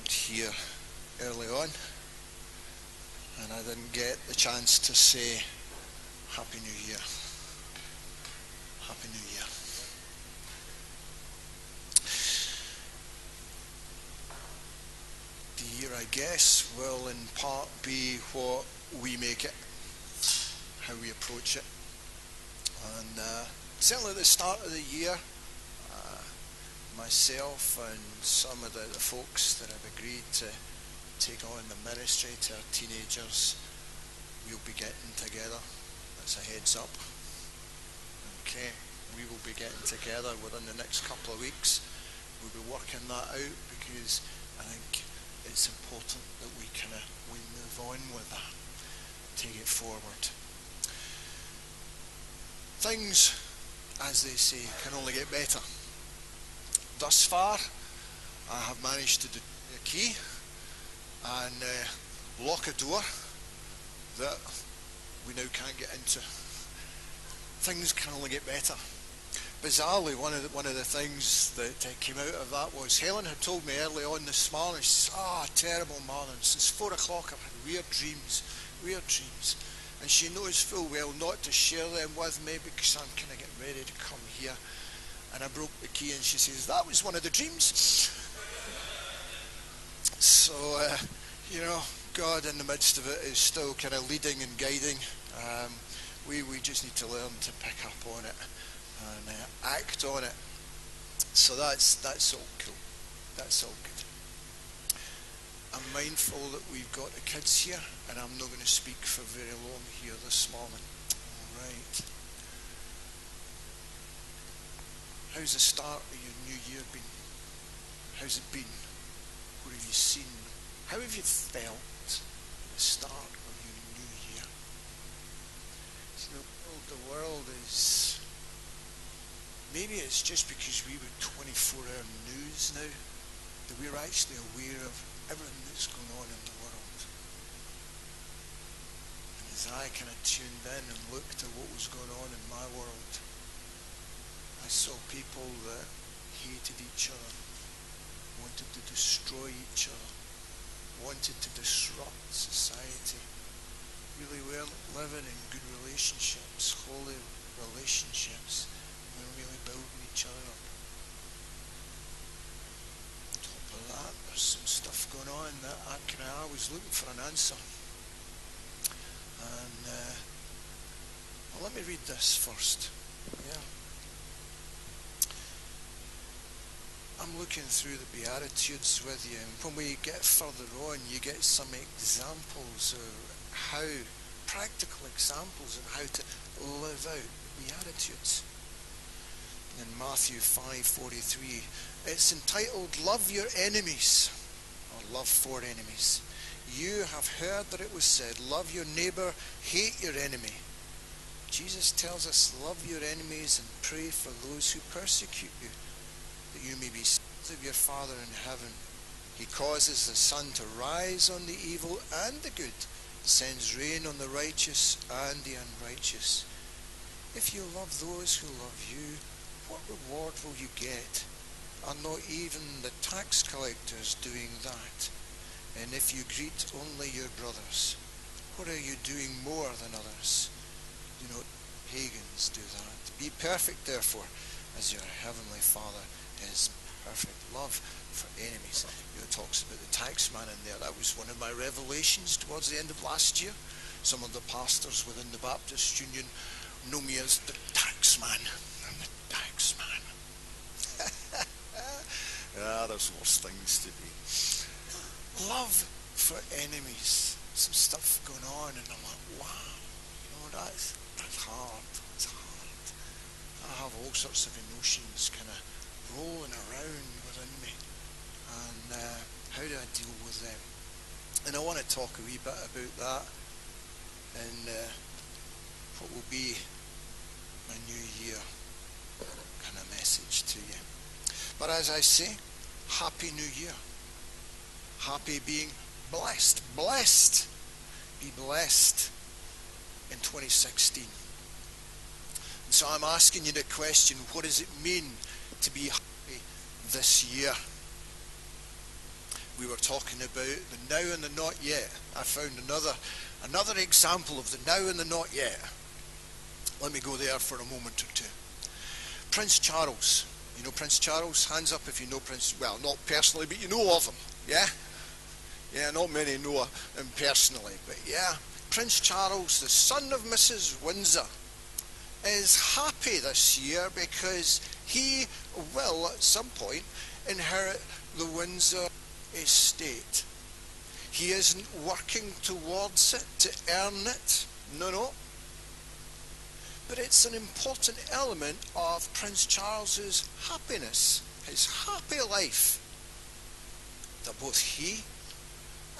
wasn't here early on, and I didn't get the chance to say Happy New Year. Happy New Year. The year, I guess, will in part be what we make it, how we approach it. And certainly at the start of the year, myself and some of the folks that have agreed to take on the ministry to our teenagers, we'll be getting together. That's a heads up. Okay, we will be getting together within the next couple of weeks. We'll be working that out because I think it's important that we move on with that, take it forward. Things, as they say, can only get better. Thus far, I have managed to do a key and lock a door that we now can't get into. Things can only get better. Bizarrely, one of the things that came out of that was Helen had told me early on this morning, she said, terrible morning, since 4 o'clock I've had weird dreams. And she knows full well not to share them with me because I'm kind of getting ready to come here. And I broke the key and she says, that was one of the dreams. So, God in the midst of it is still kind of leading and guiding. We just need to learn to pick up on it and act on it. So that's all cool. That's all good. I'm mindful that we've got the kids here and I'm not going to speak for very long here this morning. All right. How's the start of your new year been? How's it been? What have you seen? How have you felt at the start of your new year? See, the world is... Maybe it's just because we were 24-hour news now that we're actually aware of everything that's going on in the world. And as I kind of tuned in and looked at what was going on in my world, I saw people that hated each other, wanted to destroy each other, wanted to disrupt society, really weren't living in good relationships, holy relationships, and really building each other up. On top of that, there's some stuff going on that I was looking for an answer. And well, let me read this first. Yeah. I'm looking through the Beatitudes with you, and when we get further on, you get some examples of how, practical examples of how to live out the Beatitudes. In Matthew 5:43, it's entitled, Love Your Enemies, or Love for Enemies. You have heard that it was said, love your neighbour, hate your enemy. Jesus tells us, love your enemies and pray for those who persecute you, that you may be sons of your Father in heaven. He causes the sun to rise on the evil and the good, sends rain on the righteous and the unrighteous. If you love those who love you, what reward will you get? Are not even the tax collectors doing that? And if you greet only your brothers, what are you doing more than others? Do not pagans do that? Be perfect, therefore, as your heavenly Father is perfect. Love for enemies. It talks about the tax man in there. That was one of my revelations towards the end of last year. Some of the pastors within the Baptist Union know me as the tax man. I'm the tax man. There's worse things to be. Love for enemies. Some stuff going on, and I'm like, wow, that's hard. That's hard. I have all sorts of emotions kind of rolling around within me, and how do I deal with them? And I want to talk a wee bit about that in what will be my new year kind of message to you. But as I say, Happy New Year. Happy being blessed. Blessed. Be blessed in 2016. And so I'm asking you the question, what does it mean to be happy this year? we were talking about the now and the not yet. I found another example of the now and the not yet. Let me go there for a moment or two. Prince Charles. You know Prince Charles? Hands up if you know Prince. Well, not personally, but you know of him. Yeah? Yeah, not many know him personally, but yeah. Prince Charles, the son of Mrs. Windsor, is happy this year because he will at some point inherit the Windsor estate. He isn't working towards it to earn it. No. But it's an important element of Prince Charles's happiness, his happy life, that both he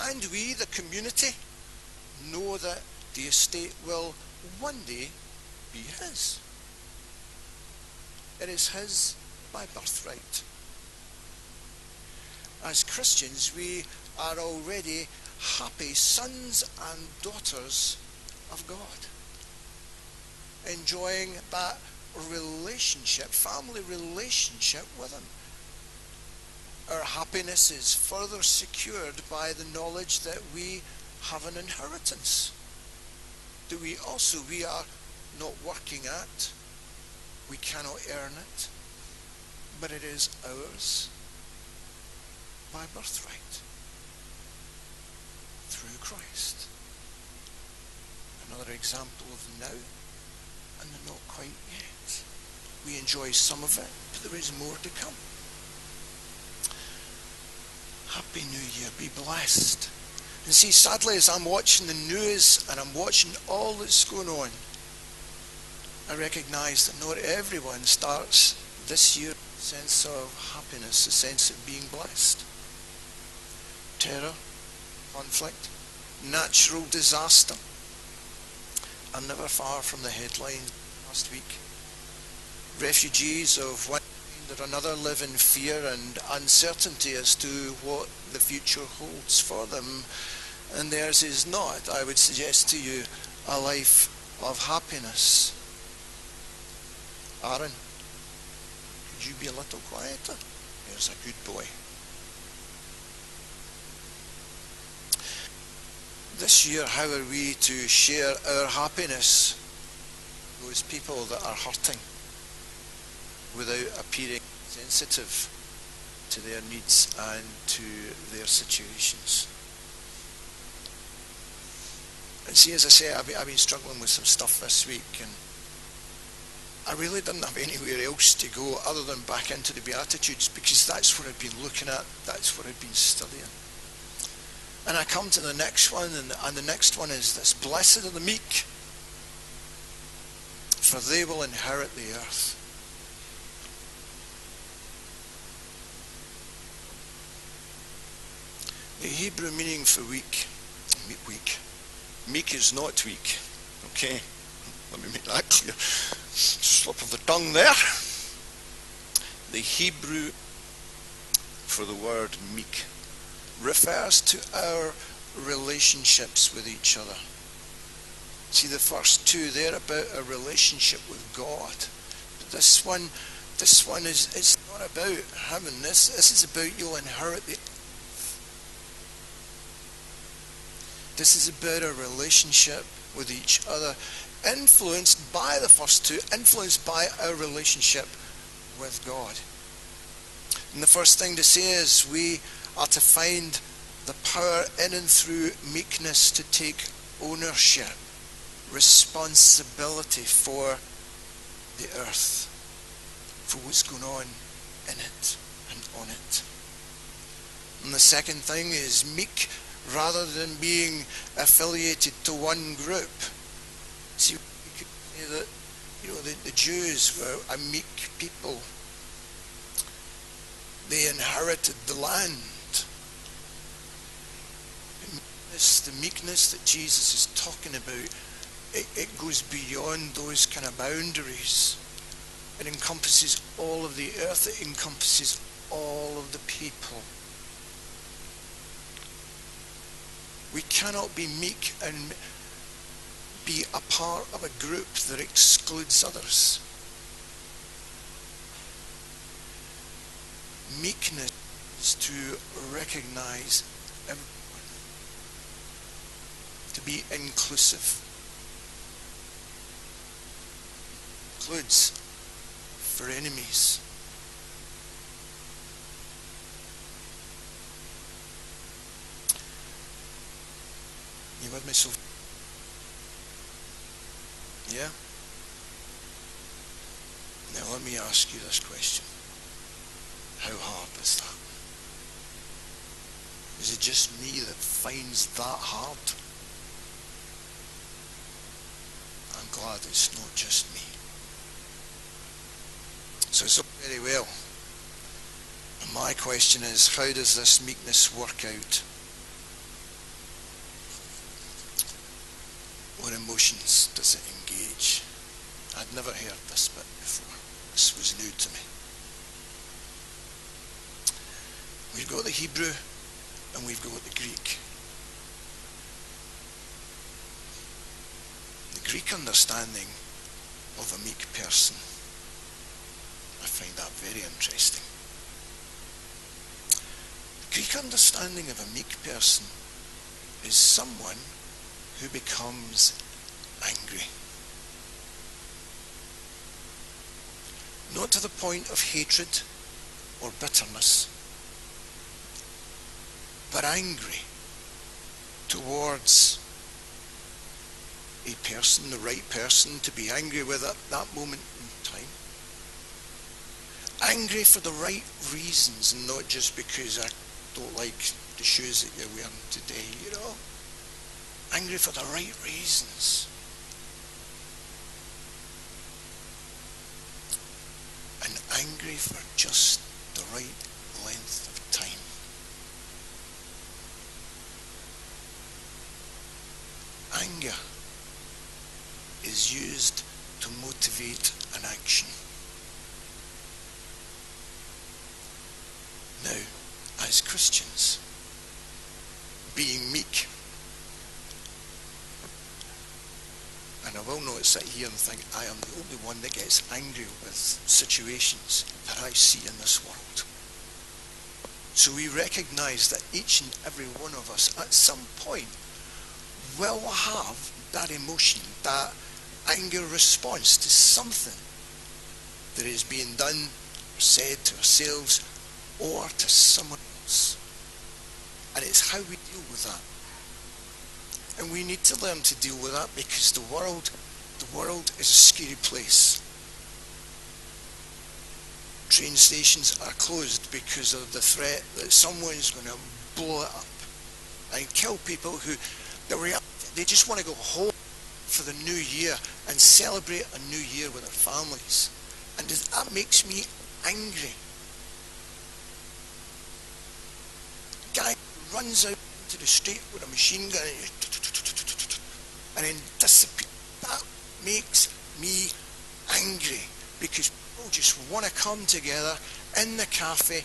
and we, the community, know that the estate will one day be his. It is his by birthright. As Christians, we are already happy sons and daughters of God, enjoying that relationship, family relationship with him. Our happiness is further secured by the knowledge that we have an inheritance, that we are not working at, we cannot earn it, but it is ours by birthright through Christ. Another example of the now and the not quite yet. We enjoy some of it, but there is more to come. Happy New Year, be blessed. And see, sadly, as I'm watching the news and I'm watching all that's going on, I recognise that not everyone starts this year with a sense of happiness, a sense of being blessed. Terror, conflict, natural disaster are never far from the headlines last week. Refugees of one kind or another live in fear and uncertainty as to what the future holds for them, and theirs is not, I would suggest to you, a life of happiness. Aaron, could you be a little quieter? There's a good boy. This year, how are we to share our happiness with those people that are hurting without appearing sensitive to their needs and to their situations? And see, as I say, I've been struggling with some stuff this week, and I really didn't have anywhere else to go other than back into the Beatitudes, because that's what I've been looking at, that's what I've been studying. And I come to the next one, and the next one is this: blessed are the meek, for they will inherit the earth. The Hebrew meaning for weak, meek is not weak. Okay, let me make that clear. Slip of the tongue there. The Hebrew for the word meek refers to our relationships with each other. See, the first two, they're about a relationship with God. But this one is, it's not about having this. This is about you'll inherit the earth. This is about a relationship with each other, influenced by the first two, influenced by our relationship with God. And the first thing to say is we are to find the power in and through meekness to take ownership, responsibility for the earth, for what's going on in it and on it. And the second thing is meek rather than being affiliated to one group. See, we could say that, the Jews were a meek people. They inherited the land. The meekness that Jesus is talking about, it goes beyond those kind of boundaries. It encompasses all of the earth. It encompasses all of the people. We cannot be meek and be a part of a group that excludes others. Meekness is to recognize everyone, to be inclusive. Includes for enemies. You with me so? Yeah? Now let me ask you this question. How hard is that? Is it just me that finds that hard? I'm glad it's not just me. So it's all very well. And my question is, how does this meekness work out? What emotions does it engage? I'd never heard this bit before. This was new to me. We've got the Hebrew and we've got the Greek. The Greek understanding of a meek person, I find that very interesting. The Greek understanding of a meek person is someone who becomes angry. Not to the point of hatred or bitterness, but angry towards a person, the right person to be angry with at that moment in time. Angry for the right reasons and not just because I don't like the shoes that you're wearing today, you know. Angry for the right reasons. And angry for just the right length of time. Anger is used to motivate an action. Now, as Christians, being meek, and I will not sit here and think I am the only one that gets angry with situations that I see in this world. So we recognize that each and every one of us at some point will have that emotion, that anger response to something that is being done or said to ourselves or to someone else. And it's how we deal with that. And we need to learn to deal with that because the world is a scary place. Train stations are closed because of the threat that someone's going to blow it up and kill people who, they just want to go home for the new year and celebrate a new year with their families. And that makes me angry. A guy runs out into the street with a machine gun and then disappears. That makes me angry because people just want to come together in the cafe,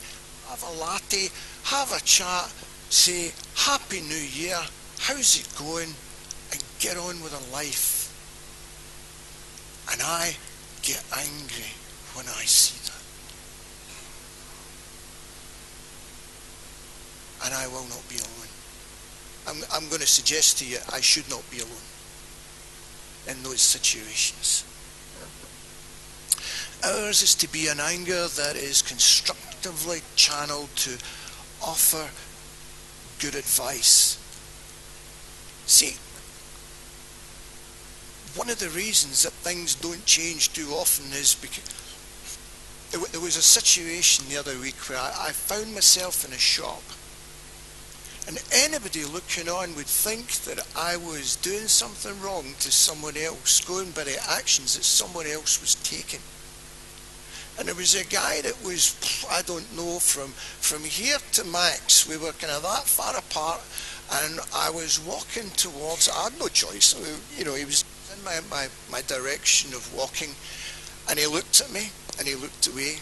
have a latte, have a chat, say Happy New Year, how's it going, and get on with their life. And I get angry when I see that. And I will not be alone. I'm going to suggest to you I should not be alone in those situations. Ours is to be an anger that is constructively channeled to offer good advice. See, one of the reasons that things don't change too often is because there was a situation the other week where I found myself in a shop. And anybody looking on would think that I was doing something wrong to someone else, going by the actions that someone else was taking. And there was a guy that was, I don't know, from here to Max, we were kind of that far apart, and I was walking towards, I had no choice, you know, he was in my direction of walking, and he looked at me, and he looked away,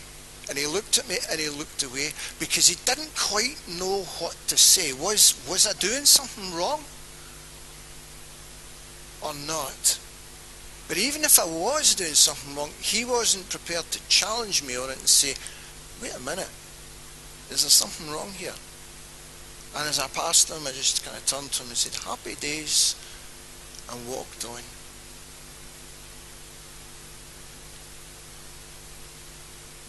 and he looked at me and he looked away because he didn't quite know what to say. Was I doing something wrong or not? But even if I was doing something wrong, he wasn't prepared to challenge me on it and say, wait a minute, is there something wrong here? And as I passed them, I just kind of turned to him and said, happy days, and walked on.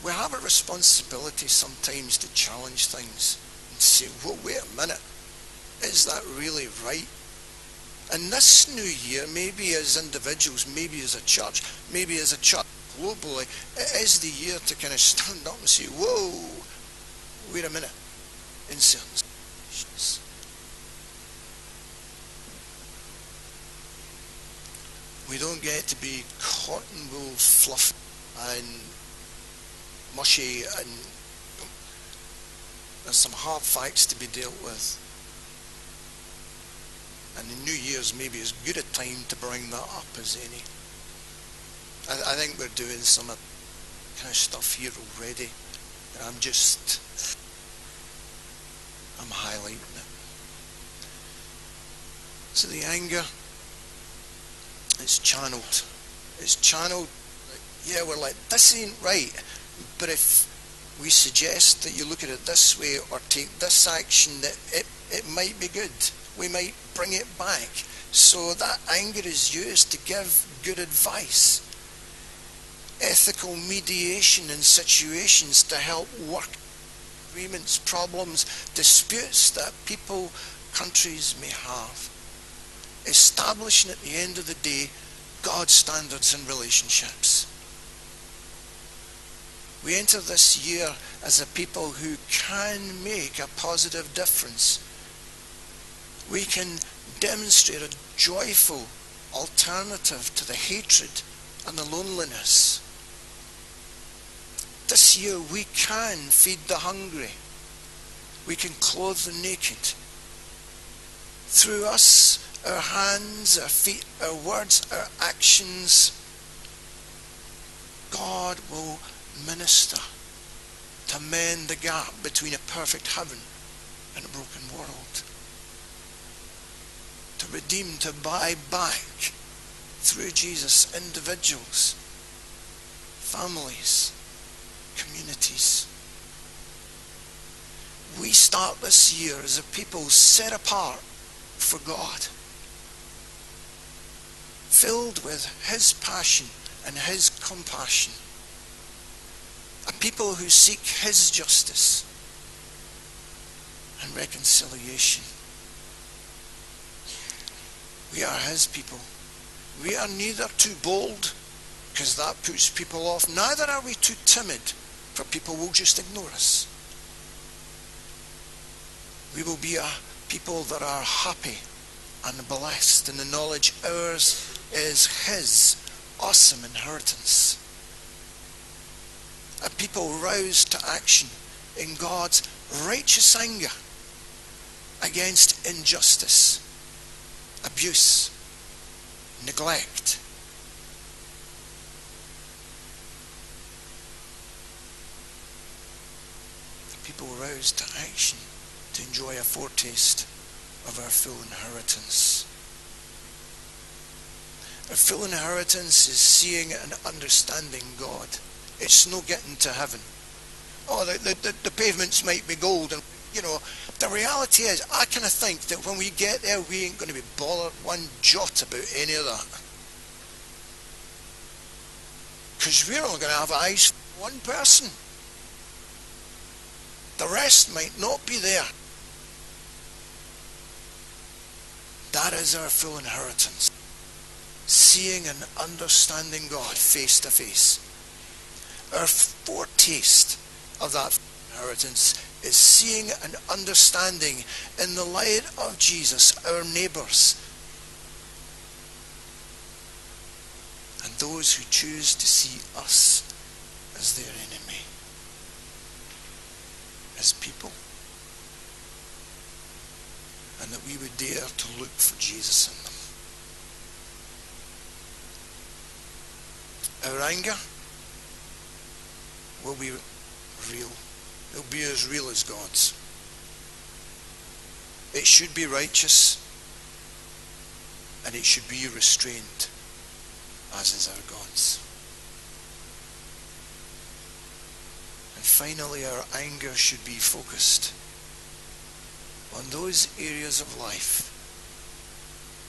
We have a responsibility sometimes to challenge things and say, well, wait a minute, is that really right? And this new year, maybe as individuals, maybe as a church globally, it is the year to kind of stand up and say, whoa, wait a minute, in certain situations. We don't get to be cotton wool fluff and mushy, and there's some hard facts to be dealt with. And the New Year's maybe as good a time to bring that up as any. I think we're doing some kind of stuff here already, and I'm highlighting it. So the anger, it's channeled. It's channeled, yeah, we're like, this ain't right. But if we suggest that you look at it this way or take this action, that it might be good. We might bring it back. So that anger is used to give good advice. Ethical mediation in situations to help work agreements, problems, disputes that people, countries may have. Establishing at the end of the day God's standards in relationships. We enter this year as a people who can make a positive difference. We can demonstrate a joyful alternative to the hatred and the loneliness. This year we can feed the hungry. We can clothe the naked. Through us, our hands, our feet, our words, our actions, God will minister to mend the gap between a perfect heaven and a broken world. To redeem, to buy back through Jesus individuals, families, communities. We start this year as a people set apart for God, filled with His passion and His compassion, a people who seek His justice and reconciliation. We are His people. We are neither too bold, because that puts people off, neither are we too timid, for people will just ignore us. We will be a people that are happy and blessed in the knowledge ours is His awesome inheritance. A people roused to action in God's righteous anger against injustice, abuse, neglect. A people roused to action to enjoy a foretaste of our full inheritance. Our full inheritance is seeing and understanding God. It's no getting to heaven. Oh, the pavements might be gold, and the reality is, I kind of think that when we get there, we ain't going to be bothered one jot about any of that. Because we're only going to have eyes for one person. The rest might not be there. That is our full inheritance. Seeing and understanding God face to face. Our foretaste of that inheritance is seeing and understanding in the light of Jesus our neighbours and those who choose to see us as their enemy, as people, and that we would dare to look for Jesus in them. Our anger will be real. It'll be as real as God's. It should be righteous, and it should be restrained, as is our God's. And finally, our anger should be focused on those areas of life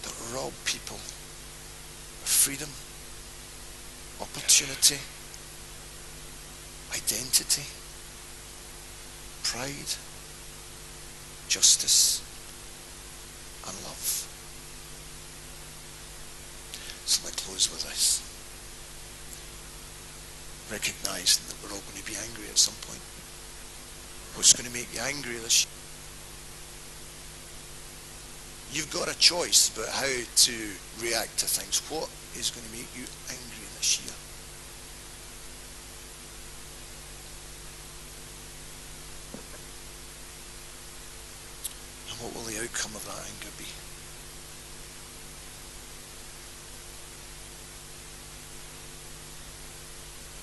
that rob people of freedom, opportunity, identity, pride, justice, and love. So let me close with this. Recognizing that we're all going to be angry at some point. What's going to make you angry this year? You've got a choice about how to react to things. What is going to make you angry this year? And what will the outcome of that anger be?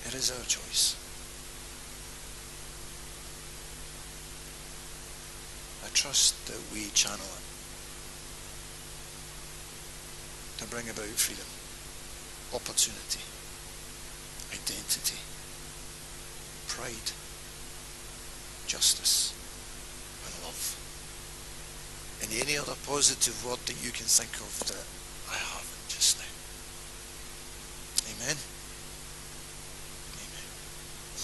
It is our choice. I trust that we channel it to bring about freedom, opportunity, identity, pride, justice, and love. And any other positive word that you can think of that I haven't just now. Amen.